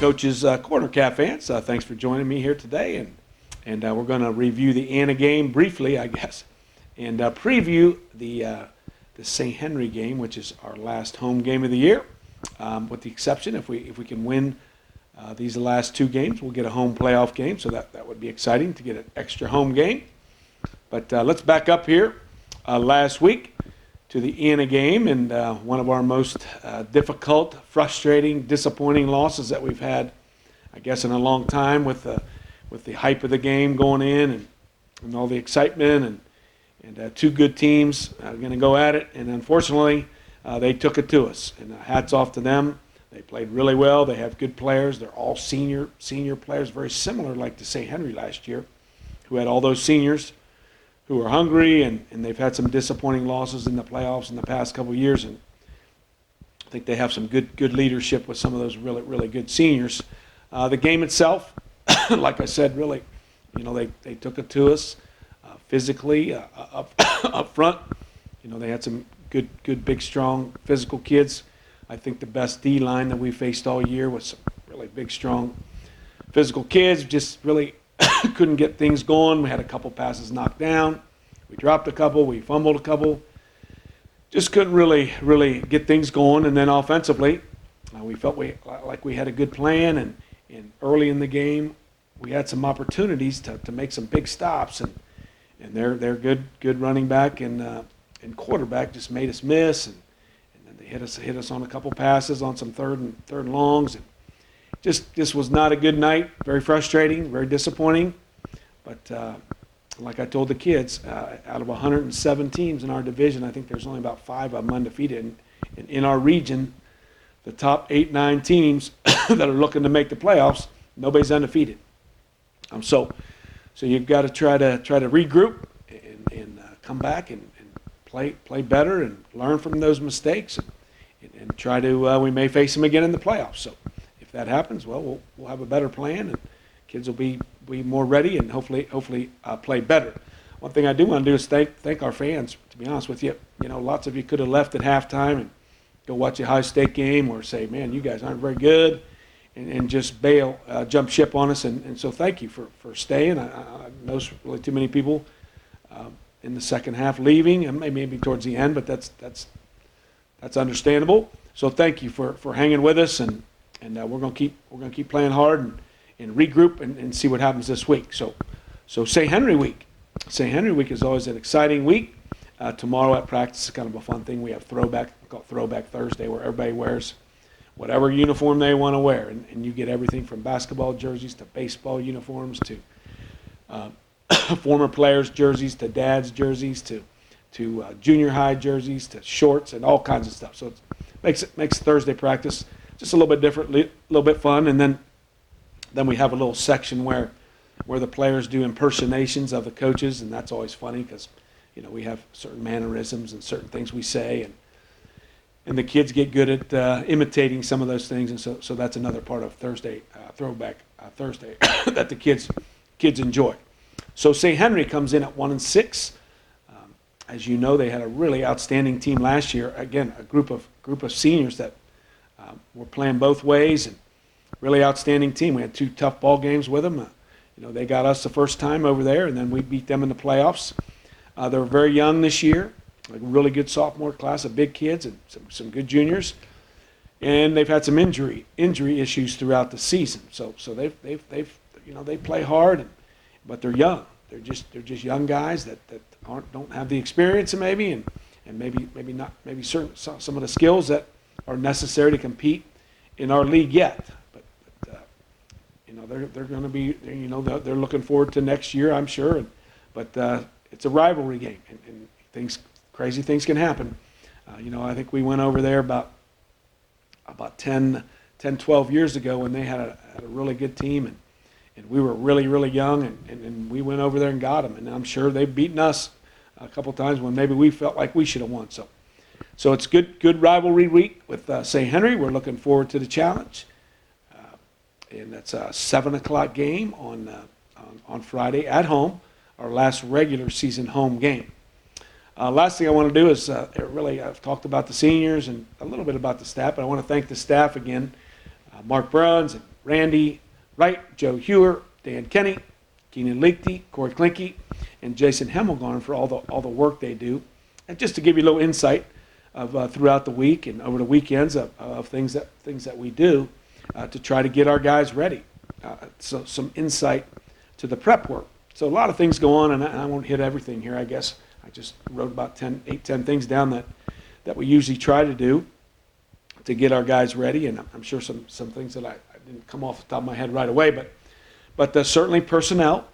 Coach's Corner Cat fans, thanks for joining me here today, and we're going to review the Anna game briefly, I guess, and preview the St. Henry game, which is our last home game of the year. With the exception, if we can win these last two games, we'll get a home playoff game, so that would be exciting to get an extra home game. But let's back up here. Last week to the Anna game, and one of our most difficult, frustrating, disappointing losses that we've had, I guess, in a long time, with the hype of the game going in and all the excitement and two good teams going to go at it, and unfortunately they took it to us. And hats off to them. They played really well. They have good players. They're all senior players, very similar like to St. Henry last year, who had all those seniors who are hungry, and they've had some disappointing losses in the playoffs in the past couple of years, and I think they have some good leadership with some of those really good seniors. The game itself, like I said, really, they took it to us physically up front. They had some good, big, strong, physical kids. I think the best D line that we faced all year was some really big, strong, physical kids. Just really couldn't get things going. We had a couple passes knocked down. We dropped a couple. We fumbled a couple. Just couldn't really get things going. And then offensively, we felt like we had a good plan. And early in the game, we had some opportunities to make some big stops. And their good running back and quarterback just made us miss. And then they hit us on a couple passes on some third and longs. And just was not a good night. Very frustrating, very disappointing. But like I told the kids, out of 107 teams in our division, I think there's only about 5 of them undefeated. And in our region, the top 8-9 teams that are looking to make the playoffs, nobody's undefeated. So you've got to try to regroup and come back and play better and learn from those mistakes and try to. We may face them again in the playoffs. So if that happens, well, we'll have a better plan, and kids will be more ready and hopefully play better. One thing I do want to do is thank our fans. To be honest with you, lots of you could have left at halftime and go watch a high-stake game, or say, man, you guys aren't very good, and just bail, jump ship on us. And so thank you for staying. I know really too many people in the second half leaving, and maybe towards the end, but that's understandable. So thank you for hanging with us, and we're going to keep playing hard and regroup and see what happens this week. So St. Henry week. St. Henry week is always an exciting week. Tomorrow at practice is kind of a fun thing. We have called Throwback Thursday, where everybody wears whatever uniform they want to wear, and you get everything from basketball jerseys to baseball uniforms to former players' jerseys to dads' jerseys to junior high jerseys to shorts and all kinds of stuff. So it makes Thursday practice just a little bit different, a little bit fun. And then we have a little section where the players do impersonations of the coaches, and that's always funny because we have certain mannerisms and certain things we say, and the kids get good at imitating some of those things, and so that's another part of Thursday, Throwback Thursday, that the kids enjoy. So St. Henry comes in at 1-6. As you know, they had a really outstanding team last year. Again, a group of seniors that were playing both ways, and really outstanding team. We had 2 tough ball games with them. They got us the first time over there, and then we beat them in the playoffs. They were very young this year, a really good sophomore class of big kids and some good juniors. And they've had some injury issues throughout the season. So they play hard, but they're young. They're just young guys that don't have the experience and maybe certain some of the skills that are necessary to compete in our league yet. They're going to be, they're looking forward to next year, I'm sure. But it's a rivalry game, and crazy things can happen. I think we went over there about 10, 12 years ago when they had a really good team, and we were really young, and we went over there and got them. And I'm sure they've beaten us a couple times when maybe we felt like we should have won. So it's good rivalry week with St. Henry. We're looking forward to the challenge. And that's a 7 o'clock game on Friday at home, our last regular season home game. Last thing I want to do is I've talked about the seniors and a little bit about the staff, but I want to thank the staff again, Mark Bruns Randy Wright, Joe Hewer, Dan Kenny, Keenan Leakey, Corey Klinke, and Jason Hemmelgarn for all the work they do. And just to give you a little insight of throughout the week and over the weekends of things that we do to try to get our guys ready. So some insight to the prep work. So a lot of things go on, and I won't hit everything here, I guess. I just wrote about 10 things down that we usually try to do to get our guys ready, and I'm sure some things that I didn't come off the top of my head right away, but certainly personnel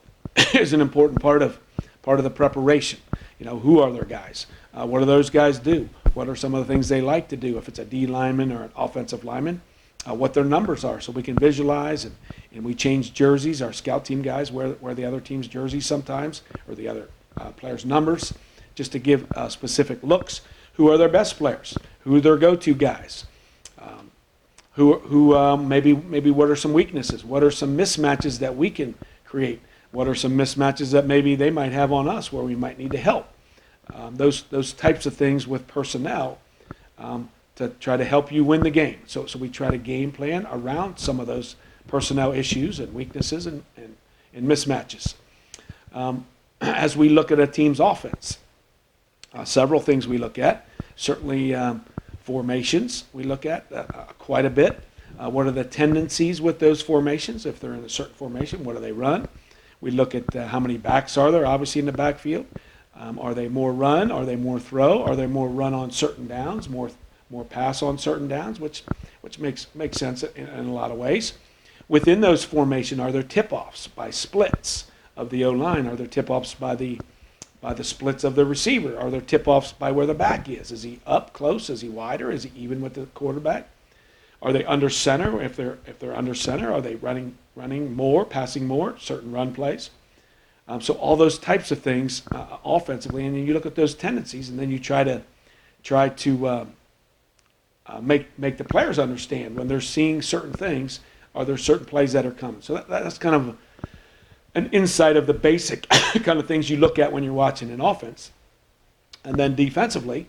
is an important part of the preparation. You know, who are their guys? What do those guys do? What are some of the things they like to do if it's a D lineman or an offensive lineman? What their numbers are, so we can visualize, and we change jerseys. Our scout team guys wear the other team's jerseys sometimes, or the other players' numbers, just to give specific looks. Who are their best players? Who are their go-to guys? Maybe what are some weaknesses? What are some mismatches that we can create? What are some mismatches that maybe they might have on us where we might need to help? Those types of things with personnel to try to help you win the game. So we try to game plan around some of those personnel issues and weaknesses and mismatches. As we look at a team's offense, several things we look at. Certainly formations we look at quite a bit. What are the tendencies with those formations? If they're in a certain formation, what do they run? We look at how many backs are there, obviously, in the backfield. Are they more run? Are they more throw? Are they more run on certain downs, more pass on certain downs, which makes sense in a lot of ways. Within those formation, are there tip-offs by splits of the O-line? Are there tip-offs by the splits of the receiver? Are there tip-offs by where the back is? Is he up close? Is he wider? Is he even with the quarterback? Are they under center? If they're under center, are they running more, passing more, certain run plays? So all those types of things offensively, and then you look at those tendencies, and then you try to make the players understand when they're seeing certain things. Are there certain plays that are coming? So that's kind of an insight of the basic kind of things you look at when you're watching an offense. And then defensively,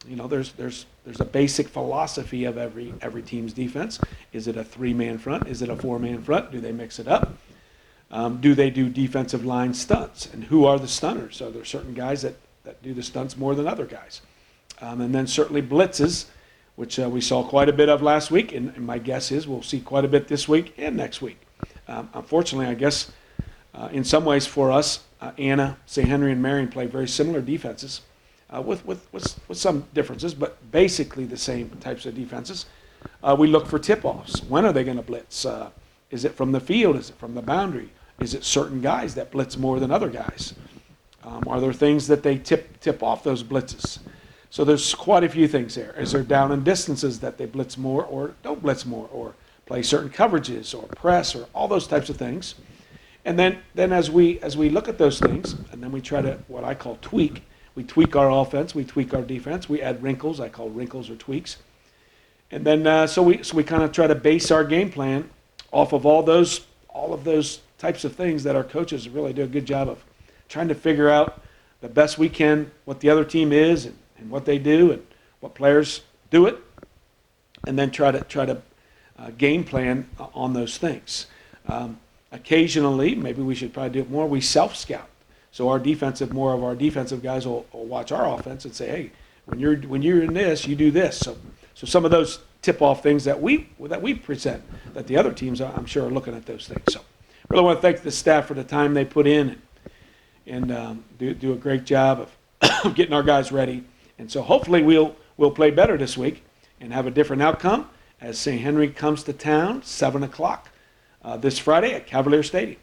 there's a basic philosophy of every team's defense. Is it a 3-man front? Is it a 4-man front? Do they mix it up? Do they do defensive line stunts? And who are the stunners? Are there certain guys that do the stunts more than other guys? And then certainly blitzes, which we saw quite a bit of last week, and my guess is we'll see quite a bit this week and next week. Unfortunately, I guess in some ways for us, Anna, St. Henry, and Marion play very similar defenses with some differences, but basically the same types of defenses. We look for tip-offs. When are they going to blitz? Is it from the field? Is it from the boundary? Is it certain guys that blitz more than other guys? Are there things that they tip off those blitzes? So there's quite a few things there. Is there down and distances that they blitz more or don't blitz more, or play certain coverages or press, or all those types of things? And then as we look at those things, and then we try to, what I call tweak. We tweak our offense, we tweak our defense, we add wrinkles. I call wrinkles or tweaks. And then so we kind of try to base our game plan off of all of those types of things that our coaches really do a good job of trying to figure out the best we can what the other team is and what they do and what players do it, and then try to game plan on those things. Occasionally, maybe we should probably do it more, we self-scout. So more of our defensive guys will watch our offense and say, hey, when you're in this, you do this. So some of those tip-off things that we present, that the other teams, I'm sure, are looking at those things. So really want to thank the staff for the time they put in and do a great job of getting our guys ready. And so hopefully we'll play better this week and have a different outcome as St. Henry comes to town, 7 o'clock this Friday at Cavalier Stadium.